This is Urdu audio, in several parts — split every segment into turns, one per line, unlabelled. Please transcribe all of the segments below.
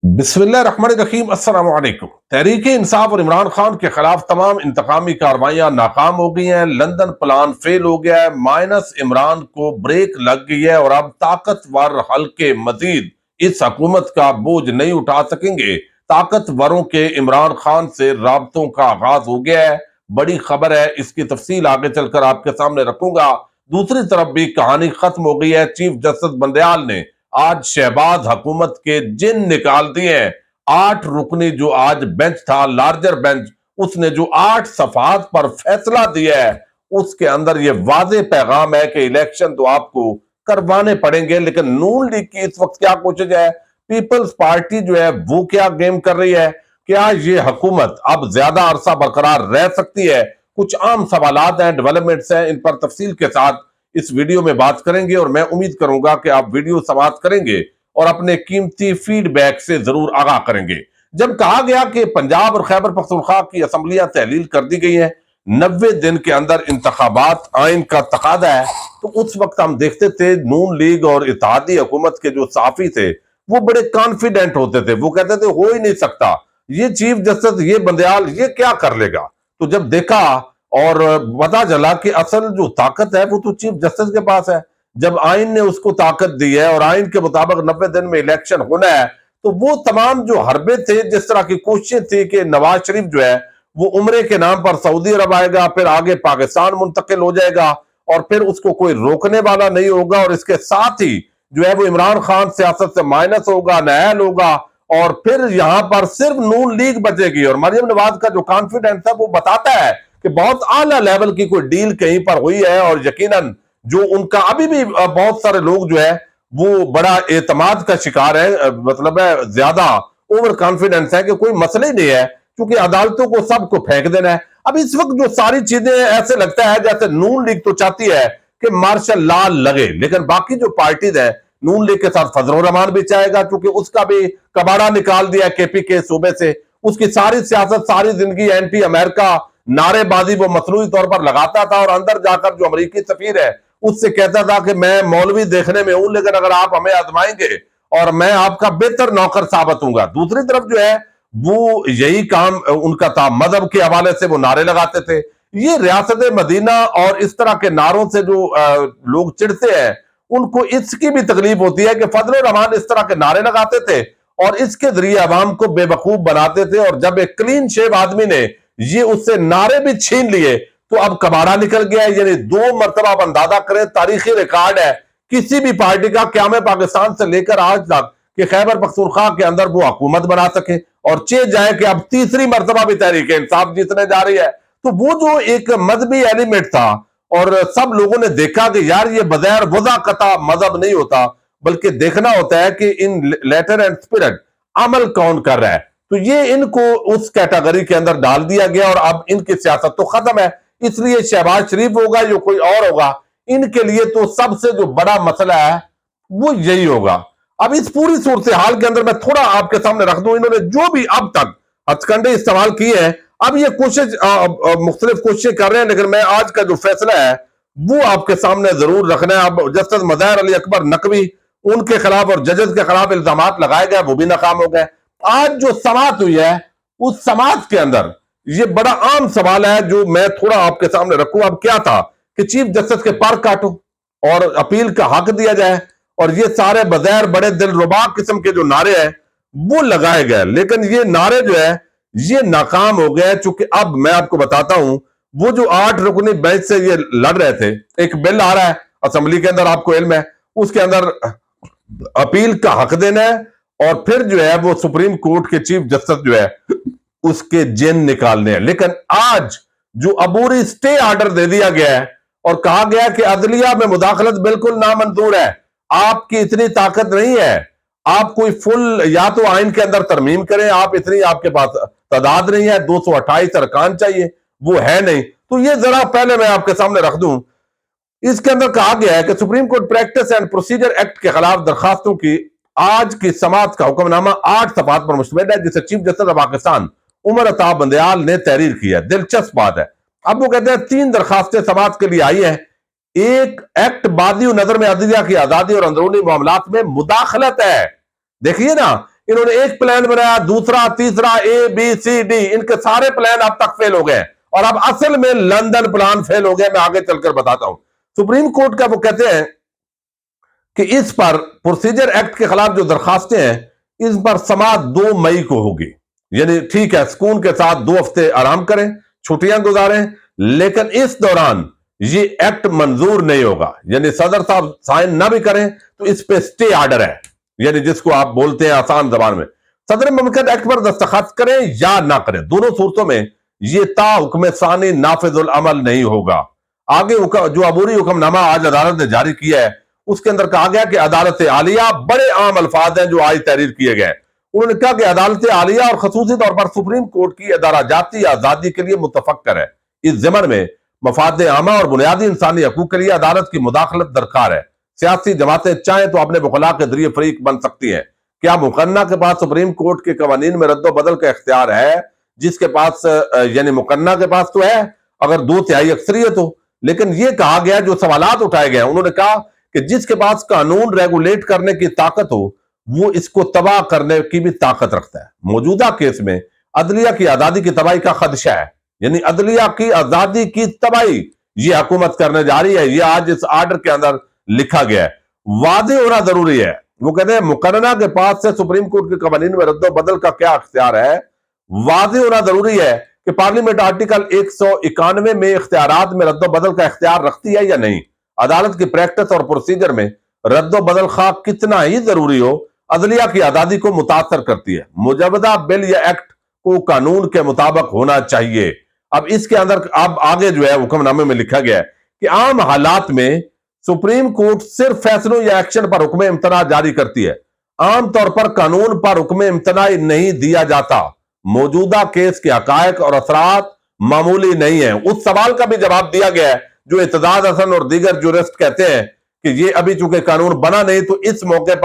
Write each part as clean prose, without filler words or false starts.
بسم اللہ الرحمن الرحیم، السلام علیکم۔ تحریک انصاف اور عمران خان کے خلاف تمام انتقامی کارروائیاں ناکام ہو گئی ہیں، لندن پلان فیل ہو گیا ہے، مائنس عمران کو بریک لگ گئی ہے اور اب طاقتور حلقے مزید اس حکومت کا بوجھ نہیں اٹھا سکیں گے۔ طاقتوروں کے عمران خان سے رابطوں کا آغاز ہو گیا ہے، بڑی خبر ہے، اس کی تفصیل آگے چل کر آپ کے سامنے رکھوں گا۔ دوسری طرف بھی کہانی ختم ہو گئی ہے، چیف جسٹس بندیال نے آج شہباز حکومت کے جن نکال دیے ہیں۔ 8 رکنی جو آج بینچ تھا، لارجر بینچ، اس نے جو 8 صفحات پر فیصلہ دیا ہے، اس کے اندر یہ واضح پیغام ہے کہ الیکشن تو آپ کو کروانے پڑیں گے، لیکن نون لیگ کی اس وقت کیا کوشش ہے، پیپلز پارٹی جو ہے وہ کیا گیم کر رہی ہے، کیا یہ حکومت اب زیادہ عرصہ برقرار رہ سکتی ہے؟ کچھ عام سوالات ہیں، ڈیولپمنٹس ہیں، ان پر تفصیل کے ساتھ اس ویڈیو میں بات کریں گے، اور میں امید کروں گا کہ آپ ویڈیو سماعت کریں گے اور اپنے قیمتی فیڈ بیک سے ضرور آگاہ کریں گے۔ جب کہا گیا کہ پنجاب اور خیبر پختونخوا کی اسمبلیاں تحلیل کر دی گئی ہیں، 90 دن کے اندر انتخابات آئین کا تقاضا ہے، تو اس وقت ہم دیکھتے تھے نون لیگ اور اتحادی حکومت کے جو صحافی تھے وہ بڑے کانفیڈنٹ ہوتے تھے، وہ کہتے تھے ہو ہی نہیں سکتا، یہ چیف جسٹس، یہ بندیال، یہ کیا کر لے گا؟ تو جب دیکھا اور پتا چلا کہ اصل جو طاقت ہے وہ تو چیف جسٹس کے پاس ہے، جب آئین نے اس کو طاقت دی ہے اور آئین کے مطابق 90 دن میں الیکشن ہونا ہے، تو وہ تمام جو حربے تھے، جس طرح کی کوششیں تھی کہ نواز شریف جو ہے وہ عمرے کے نام پر سعودی عرب آئے گا، پھر آگے پاکستان منتقل ہو جائے گا اور پھر اس کو کوئی روکنے والا نہیں ہوگا، اور اس کے ساتھ ہی جو ہے وہ عمران خان سیاست سے مائنس ہوگا، نائل ہوگا، اور پھر یہاں پر صرف نون لیگ بچے گی۔ اور مریم نواز کا جو کانفیڈنس ہے وہ بتاتا ہے کہ بہت اعلیٰ لیول کی کوئی ڈیل کہیں پر ہوئی ہے، اور یقیناً جو ان کا ابھی بھی بہت سارے لوگ جو ہے وہ بڑا اعتماد کا شکار ہے، مطلب ہے زیادہ اوور کانفیڈنس ہے کہ کوئی مسئلہ ہی نہیں ہے، کیونکہ عدالتوں کو سب کو پھینک دینا ہے۔ اب اس وقت جو ساری چیزیں ایسے لگتا ہے جیسے نون لیگ تو چاہتی ہے کہ مارشل لا لگے، لیکن باقی جو پارٹیز ہیں، نون لیگ کے ساتھ فضل الرحمان بھی چاہے گا، کیونکہ اس کا بھی کباڑا نکال دیا کے پی کے صوبے سے، اس کی ساری سیاست، ساری زندگی اینٹی امریکہ نعرے بازی وہ مصنوعی طور پر لگاتا تھا، اور اندر جا کر جو امریکی سفیر ہے اس سے کہتا تھا کہ میں مولوی دیکھنے میں ہوں، لیکن اگر آپ ہمیں آزمائیں گے اور میں آپ کا بہتر نوکر ثابت ہوں گا۔ دوسری طرف جو ہے وہ یہی کام ان کا تھا، مذہب کے حوالے سے وہ نعرے لگاتے تھے۔ یہ ریاست مدینہ اور اس طرح کے نعروں سے جو لوگ چڑھتے ہیں، ان کو اس کی بھی تکلیف ہوتی ہے کہ فضل الرحمان اس طرح کے نعرے لگاتے تھے اور اس کے ذریعے عوام کو بے وقوف بناتے تھے، اور جب ایک کلین شیو آدمی نے یہ اس سے نعرے بھی چھین لیے تو اب کباڑا نکل گیا ہے۔ یعنی 2 مرتبہ آپ اندازہ کریں، تاریخی ریکارڈ ہے کسی بھی پارٹی کا قیام پاکستان سے لے کر آج تک کہ خیبر پختونخوا کے اندر وہ حکومت بنا سکے، اور جائے کہ اب تیسری مرتبہ بھی تحریک انصاف جیتنے جا رہی ہے۔ تو وہ جو ایک مذہبی ایلیمنٹ تھا، اور سب لوگوں نے دیکھا کہ یار یہ بغیر وضع قطع مذہب نہیں ہوتا، بلکہ دیکھنا ہوتا ہے کہ ان لیٹر اینڈ اسپرٹ عمل کون کر رہا ہے، تو یہ ان کو اس کیٹاگری کے اندر ڈال دیا گیا، اور اب ان کی سیاست تو ختم ہے۔ اس لیے شہباز شریف ہوگا یا کوئی اور ہوگا، ان کے لیے تو سب سے جو بڑا مسئلہ ہے وہ یہی ہوگا۔ اب اس پوری صورتحال کے اندر میں تھوڑا آپ کے سامنے رکھ دوں، انہوں نے جو بھی اب تک ہتھ کنڈے استعمال کیے ہیں، اب یہ کوشش مختلف کوششیں کر رہے ہیں، لیکن میں آج کا جو فیصلہ ہے وہ آپ کے سامنے ضرور رکھنا ہے۔ اب جسٹس مظاہر علی اکبر نقوی، ان کے خلاف اور ججز کے خلاف الزامات لگائے گئے، وہ بھی ناکام ہو گئے۔ آج جو سماعت ہوئی ہے، اس سماعت کے اندر یہ بڑا عام سوال ہے جو میں تھوڑا آپ کے سامنے رکھوں۔ اب کیا تھا کہ چیف جسٹس کے پر کاٹو اور اپیل کا حق دیا جائے، اور یہ سارے بغیر بڑے دل ربا قسم کے جو نعرے ہیں وہ لگائے گئے، لیکن یہ نعرے جو ہے یہ ناکام ہو گئے، چونکہ اب میں آپ کو بتاتا ہوں وہ جو 8 رکنی بینچ سے یہ لڑ رہے تھے، ایک بل آ رہا ہے اسمبلی کے اندر، آپ کو علم ہے، اس کے اندر اپیل کا حق دینا ہے، اور پھر جو ہے وہ سپریم کورٹ کے چیف جسٹس جو ہے اس کے جن نکالنے ہیں۔ لیکن آج جو عبوری سٹے آرڈر دے دیا گیا ہے اور کہا گیا کہ عدلیہ میں مداخلت بالکل نامنظور ہے، آپ کی اتنی طاقت نہیں ہے، آپ کوئی فل یا تو آئین کے اندر ترمیم کریں، آپ اتنی آپ کے پاس تعداد نہیں ہے، 228 ارکان چاہیے، وہ ہے نہیں۔ تو یہ ذرا پہلے میں آپ کے سامنے رکھ دوں، اس کے اندر کہا گیا ہے کہ supreme court practice and procedure act کے خلاف درخواستوں کی آج کی سماعت کا حکم نامہ 8 صفحات پر مشتمل ہے، جسے چیف جسٹس پاکستان عمر عطا بندیال نے تحریر کی ہے۔ دلچسپ بات ہے، اب وہ کہتے ہیں 3 درخواستیں سماعت کے لیے آئی ہیں۔ ایک ایکٹ بادی و نظر میں عدلیہ کی آزادی اور اندرونی معاملات میں مداخلت ہے۔ دیکھیے نا، انہوں نے ایک پلان بنایا، دوسرا، تیسرا، ABCD، ان کے سارے پلان اب تک فیل ہو گئے اور اب اصل میں لندن پلان فیل ہو گیا. میں آگے چل کر بتاتا ہوں. سپریم کورٹ کا وہ کہتے ہیں کہ اس پر پروسیجر ایکٹ کے خلاف جو درخواستیں ہیں اس پر سماعت 2 مئی کو ہوگی. یعنی ٹھیک ہے، سکون کے ساتھ 2 ہفتے آرام کریں، چھٹیاں گزاریں، لیکن اس دوران یہ ایکٹ منظور نہیں ہوگا. یعنی صدر صاحب سائن نہ بھی کریں تو اس پہ سٹے آرڈر ہے، یعنی جس کو آپ بولتے ہیں آسان زبان میں، صدر مملکت ایکٹ پر دستخط کریں یا نہ کریں، دونوں صورتوں میں یہ تا حکم ثانی نافذ العمل نہیں ہوگا. آگے جو عبوری حکم نامہ آج عدالت نے جاری کیا ہے اس کے اندر کہا گیا کہ عدالت عالیہ، بڑے عام الفاظ ہیں جو آج تحریر کیے گئے. انہوں نے کہا کہ عدالت عالیہ اور خصوصی طور پر سپریم کورٹ کی ادارہ جاتی آزادی کے لیے متفکر ہے. اس ضمن میں مفاد عامہ اور بنیادی انسانی حقوق کے لیے عدالت کی مداخلت درکار ہے. سیاسی جماعتیں چاہیں تو اپنے وکلاء کے ذریعے فریق بن سکتی ہیں. کیا مقننہ کے پاس سپریم کورٹ کے قوانین میں رد و بدل کا اختیار ہے؟ جس کے پاس یعنی مقننہ کے پاس تو ہے اگر 2/3 اکثریت ہو. لیکن یہ کہا گیا، جو سوالات اٹھائے گئے، انہوں نے کہا کہ جس کے پاس قانون ریگولیٹ کرنے کی طاقت ہو وہ اس کو تباہ کرنے کی بھی طاقت رکھتا ہے. موجودہ کیس میں عدلیہ کی آزادی کی تباہی کا خدشہ ہے. یعنی عدلیہ کی آزادی کی تباہی یہ حکومت کرنے جا رہی ہے. یہ آج اس آرڈر کے اندر لکھا گیا ہے. واضح ہونا ضروری ہے. وہ کہتے ہیں مقننہ کے پاس سے سپریم کورٹ کے قوانین میں رد و بدل کا کیا اختیار ہے. واضح ہونا ضروری ہے کہ پارلیمنٹ آرٹیکل 191 میں اختیارات میں رد و بدل کا اختیار رکھتی ہے یا نہیں. عدالت کی پریکٹس اور پروسیجر میں رد و بدل خواہ کتنا ہی ضروری ہو عدلیہ کی آزادی کو متاثر کرتی ہے. مجودہ بل یا ایکٹ کو قانون کے مطابق ہونا چاہیے. اب اس کے اندر اب آگے جو ہے حکم نامے میں لکھا گیا ہے کہ عام حالات میں سپریم کورٹ صرف فیصلوں یا ایکشن پر حکم امتناع جاری کرتی ہے. عام طور پر قانون پر حکم امتناع نہیں دیا جاتا. موجودہ کیس کے حقائق اور اثرات معمولی نہیں ہیں. اس سوال کا بھی جواب دیا گیا ہے جو اعتزاز حسن اور دیگر جورسٹ کہتے ہیں کہ یہ ابھی چونکہ قانون بنا نہیں تو اس موقع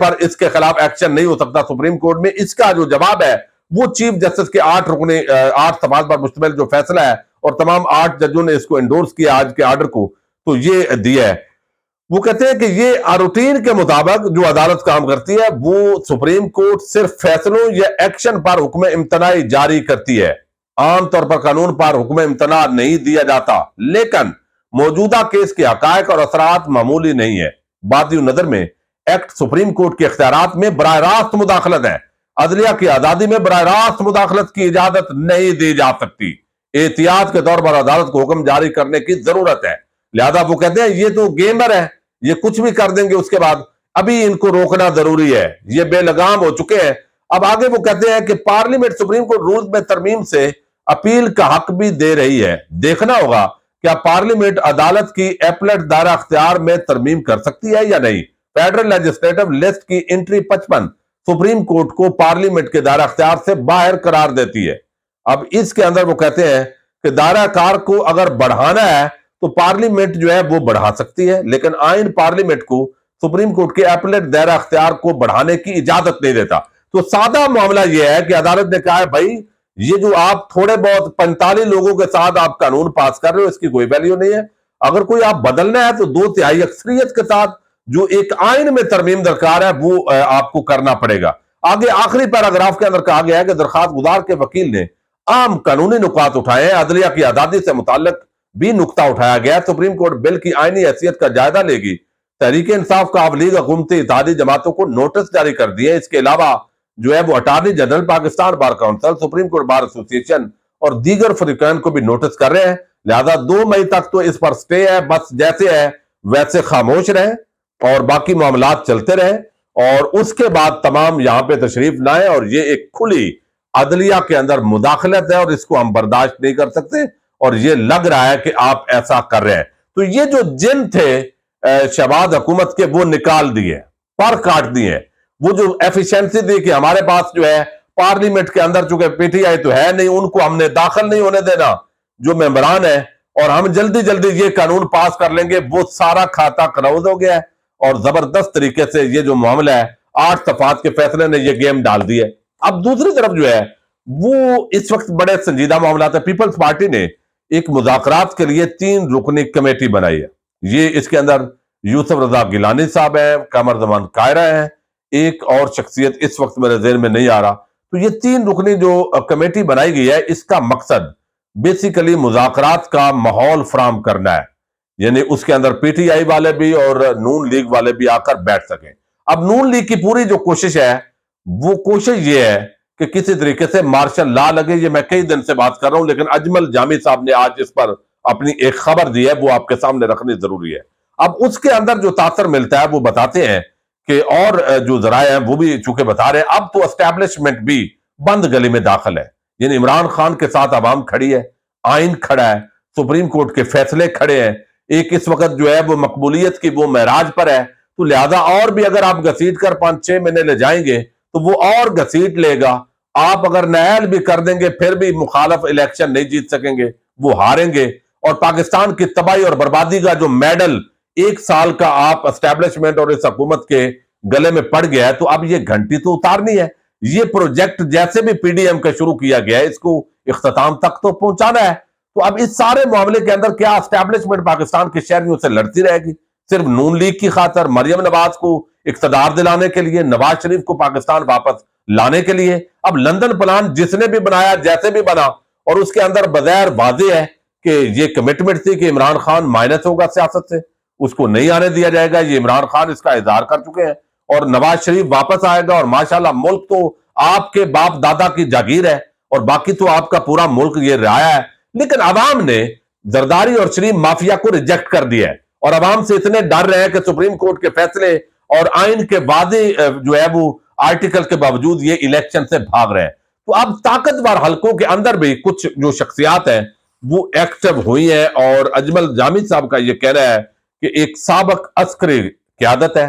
پر اس کے خلاف ایکشن نہیں ہو سکتا سپریم کورٹ میں. اس کا جو جواب ہے وہ چیف جسٹس کے 8 صفحات پر مشتمل جو فیصلہ ہے اور تمام 8 ججوں نے اس کو انڈورس کیا آج کے آرڈر کو، تو یہ دیا ہے. وہ کہتے ہیں کہ یہ روٹین کے مطابق جو عدالت کام کرتی ہے وہ سپریم کورٹ صرف فیصلوں یا ایکشن پر حکم امتناع جاری کرتی ہے. عام طور پر قانون پر حکم امتناع نہیں دیا جاتا، لیکن موجودہ کیس کے حقائق اور اثرات معمولی نہیں ہے. بادی نظر میں ایکٹ سپریم کورٹ کے اختیارات میں براہ راست مداخلت ہے. عدلیہ کی آزادی میں براہ راست مداخلت کی اجازت نہیں دی جا سکتی. احتیاط کے طور پر عدالت کو حکم جاری کرنے کی ضرورت ہے. لہذا وہ کہتے ہیں یہ تو گیمر ہے، یہ کچھ بھی کر دیں گے اس کے بعد، ابھی ان کو روکنا ضروری ہے. یہ بے لگام ہو چکے ہیں. اب آگے وہ کہتے ہیں کہ پارلیمنٹ سپریم کورٹ رولز میں ترمیم سے اپیل کا حق بھی دے رہی ہے. دیکھنا ہوگا کیا پارلیمنٹ عدالت کی ایپلیٹ دائرہ اختیار میں ترمیم کر سکتی ہے یا نہیں. فیڈرل لیجسلیٹو لسٹ کی انٹری 55 سپریم کورٹ کو پارلیمنٹ کے دائرہ اختیار سے باہر قرار دیتی ہے. اب اس کے اندر وہ کہتے ہیں کہ دائرہ کار کو اگر بڑھانا ہے تو پارلیمنٹ جو ہے وہ بڑھا سکتی ہے، لیکن آئین پارلیمنٹ کو سپریم کورٹ کے ایپلیٹ دائرہ اختیار کو بڑھانے کی اجازت نہیں دیتا. تو سادہ معاملہ یہ ہے کہ عدالت نے کہا ہے بھائی یہ جو آپ تھوڑے بہت 45 لوگوں کے ساتھ آپ قانون پاس کر رہے ہو اس کی کوئی ویلیو نہیں ہے. اگر کوئی آپ بدلنا ہے تو 2/3 اکثریت کے ساتھ جو ایک آئین میں ترمیم درکار ہے وہ آپ کو کرنا پڑے گا. آگے آخری پیراگراف کے اندر کہا گیا ہے کہ درخواست گزار کے وکیل نے عام قانونی نکات اٹھائے ہیں. عدلیہ کی آزادی سے متعلق بھی نکتہ اٹھایا گیا. سپریم کورٹ بل کی آئینی حیثیت کا جائزہ لے گی. تحریک انصاف کا لیگ حکومتی اتحادی جماعتوں کو نوٹس جاری کر دیے. اس کے علاوہ جو ہے وہ attorney general Pakistan bar council, supreme court bar ایسوسی ایشن اور دیگر فریقین کو بھی نوٹس کر رہے ہیں. لہذا 2 مئی تک تو اس پر سٹے ہے. بس جیسے ہے ویسے خاموش رہیں اور باقی معاملات چلتے رہیں اور اس کے بعد تمام یہاں پہ تشریف لائیں. اور یہ ایک کھلی عدلیہ کے اندر مداخلت ہے اور اس کو ہم برداشت نہیں کر سکتے اور یہ لگ رہا ہے کہ آپ ایسا کر رہے ہیں. تو یہ جو جن تھے شہباز حکومت کے وہ نکال دیے، پر کاٹ دیے. وہ جو ایفیشنسی دی کہ ہمارے پاس جو ہے پارلیمنٹ کے اندر چونکہ پی ٹی آئی تو ہے نہیں، ان کو ہم نے داخل نہیں ہونے دینا جو ممبران ہیں، اور ہم جلدی جلدی یہ قانون پاس کر لیں گے، وہ سارا کھاتا کلوز ہو گیا ہے. اور زبردست طریقے سے یہ جو معاملہ ہے 8 صفحات کے فیصلے نے یہ گیم ڈال دی ہے. اب دوسری طرف جو ہے وہ اس وقت بڑے سنجیدہ معاملات ہیں. پیپلز پارٹی نے ایک مذاکرات کے لیے 3 رکنی کمیٹی بنائی ہے. یہ اس کے اندر یوسف رضا گیلانی صاحب ہیں، قمر زمان قاہرہ ہیں، ایک اور شخصیت اس وقت میرے ذہن میں نہیں آ رہا. تو یہ 3 رکنی جو کمیٹی بنائی گئی ہے، اس کا مقصد بیسیکلی مذاکرات کا ماحول فراہم کرنا ہے. یعنی اس کے اندر پی ٹی آئی والے بھی اور نون لیگ والے بھی آ کر بیٹھ سکیں. اب نون لیگ کی پوری جو کوشش ہے، وہ کوشش یہ ہے کہ کسی طریقے سے مارشل لا لگے. یہ میں کئی دن سے بات کر رہا ہوں، لیکن اجمل جامی صاحب نے آج اس پر اپنی ایک خبر دی ہے، وہ آپ کے سامنے رکھنی ضروری ہے. اب اس کے اندر جو تاثر ملتا ہے وہ بتاتے ہیں کہ، اور جو ذرائع ہیں وہ بھی چونکہ بتا رہے ہیں، اب تو اسٹیبلشمنٹ بھی بند گلی میں داخل ہے. یعنی عمران خان کے ساتھ عوام کھڑی ہے، آئین کھڑا ہے، سپریم کورٹ کے فیصلے کھڑے ہیں. ایک اس وقت جو ہے وہ مقبولیت کی وہ معراج پر ہے، تو لہذا اور بھی اگر آپ گھسیٹ کر 5-6 مہینے لے جائیں گے تو وہ اور گھسیٹ لے گا. آپ اگر نیل بھی کر دیں گے پھر بھی مخالف الیکشن نہیں جیت سکیں گے، وہ ہاریں گے. اور پاکستان کی تباہی اور بربادی کا جو میڈل 1 سال کا آپ اسٹیبلشمنٹ اور اس حکومت کے گلے میں پڑ گیا ہے، تو اب یہ گھنٹی تو اتارنی ہے. یہ پروجیکٹ جیسے بھی پی ڈی ایم کا شروع کیا گیا ہے، اس کو اختتام تک تو پہنچانا ہے. تو اب اس سارے معاملے کے اندر کیا اسٹیبلشمنٹ پاکستان کے شہریوں سے لڑتی رہے گی صرف نون لیگ کی خاطر، مریم نواز کو اقتدار دلانے کے لیے، نواز شریف کو پاکستان واپس لانے کے لیے؟ اب لندن پلان جس نے بھی بنایا، جیسے بھی بنا، اور اس کے اندر بظاہر واضح ہے کہ یہ کمٹمنٹ تھی کہ عمران خان مائنس ہوگا سیاست سے، اس کو نہیں آنے دیا جائے گا. یہ عمران خان اس کا اظہار کر چکے ہیں، اور نواز شریف واپس آئے گا. اور ماشاءاللہ ملک تو آپ کے باپ دادا کی جاگیر ہے، اور باقی تو آپ کا پورا ملک یہ رعایا ہے. لیکن عوام نے زرداری اور شریف مافیا کو ریجیکٹ کر دیا ہے، اور عوام سے اتنے ڈر رہے ہیں کہ سپریم کورٹ کے فیصلے اور آئین کے واضح جو ہے وہ آرٹیکل کے باوجود یہ الیکشن سے بھاگ رہے ہیں. تو اب طاقتور حلقوں کے اندر بھی کچھ جو شخصیات ہیں وہ ایکٹیو ہوئی ہیں. اور اجمل جامی صاحب کا یہ کہنا ہے کہ ایک سابق عسکری قیادت ہے،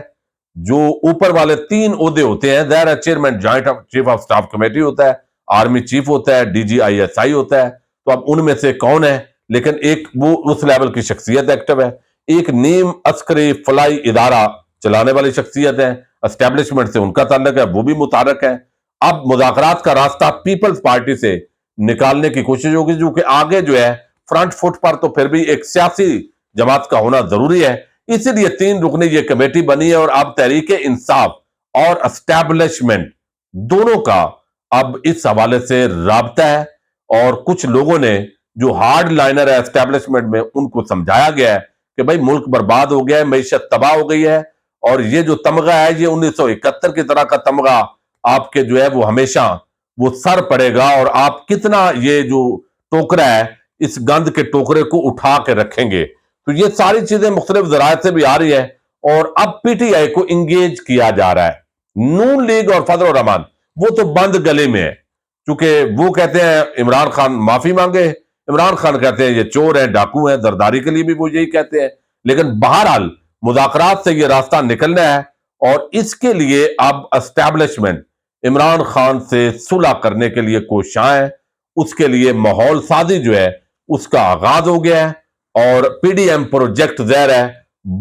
جو اوپر والے 3 عہدے ہوتے ہیں، ظاہر ہے chairman joint chief of staff committee ہوتا ہے، آرمی چیف ہوتا ہے، D G I S I ہوتا ہے. تو اب ان میں سے کون ہے؟ لیکن ایک وہ اس لیول کی شخصیت ایکٹیو ہے، ایک نیم عسکری فلائی ادارہ چلانے والی شخصیت ہے، اسٹیبلشمنٹ سے ان کا تعلق ہے، وہ بھی متحرک ہے. اب مذاکرات کا راستہ پیپلز پارٹی سے نکالنے کی کوشش ہوگی، جو کہ آگے جو ہے فرنٹ فٹ پر تو پھر بھی ایک سیاسی جماعت کا ہونا ضروری ہے. اسی لیے 3 رکنی یہ کمیٹی بنی ہے، اور اب تحریک انصاف اور اسٹیبلشمنٹ دونوں کا اب اس حوالے سے رابطہ ہے. اور کچھ لوگوں نے جو ہارڈ لائنر ہے اسٹیبلشمنٹ میں، ان کو سمجھایا گیا ہے کہ بھائی ملک برباد ہو گیا ہے، معیشت تباہ ہو گئی ہے، اور یہ جو تمغہ ہے یہ 1971 کی طرح کا تمغہ آپ کے جو ہے وہ ہمیشہ وہ سر پڑے گا. اور آپ کتنا یہ جو ٹوکرا ہے، اس گند کے ٹوکرے کو اٹھا کے رکھیں گے. تو یہ ساری چیزیں مختلف ذرائع سے بھی آ رہی ہے، اور اب پی ٹی آئی کو انگیج کیا جا رہا ہے. نون لیگ اور فضل الرحمان وہ تو بند گلے میں ہے، چونکہ وہ کہتے ہیں عمران خان معافی مانگے، عمران خان کہتے ہیں یہ چور ہیں، ڈاکو ہیں، زرداری کے لیے بھی وہ یہی کہتے ہیں. لیکن بہرحال مذاکرات سے یہ راستہ نکلنا ہے، اور اس کے لیے اب اسٹیبلشمنٹ عمران خان سے صلح کرنے کے لیے کوشاں ہے. اس کے لیے ماحول سازی جو ہے اس کا آغاز ہو گیا ہے، اور پی ڈی ایم پروجیکٹ ظاہر ہے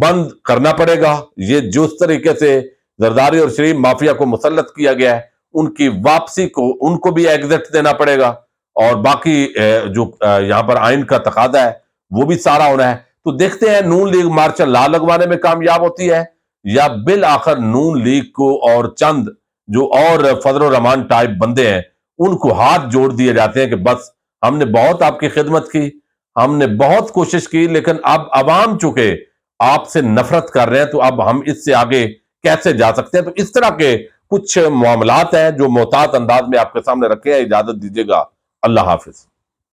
بند کرنا پڑے گا. یہ جس طریقے سے زرداری اور شریف مافیا کو مسلط کیا گیا ہے، ان کی واپسی کو ان کو بھی ایگزٹ دینا پڑے گا، اور باقی جو یہاں پر آئین کا تقاضا ہے وہ بھی سارا ہونا ہے. تو دیکھتے ہیں نون لیگ مارشل لا لگوانے میں کامیاب ہوتی ہے، یا بالآخر نون لیگ کو اور چند جو اور فضل الرحمان ٹائپ بندے ہیں ان کو ہاتھ جوڑ دیے جاتے ہیں کہ بس ہم نے بہت آپ کی خدمت کی، ہم نے بہت کوشش کی، لیکن اب عوام چونکہ آپ سے نفرت کر رہے ہیں، تو اب ہم اس سے آگے کیسے جا سکتے ہیں. تو اس طرح کے کچھ معاملات ہیں جو محتاط انداز میں آپ کے سامنے رکھے ہیں. اجازت دیجیے گا، اللہ حافظ.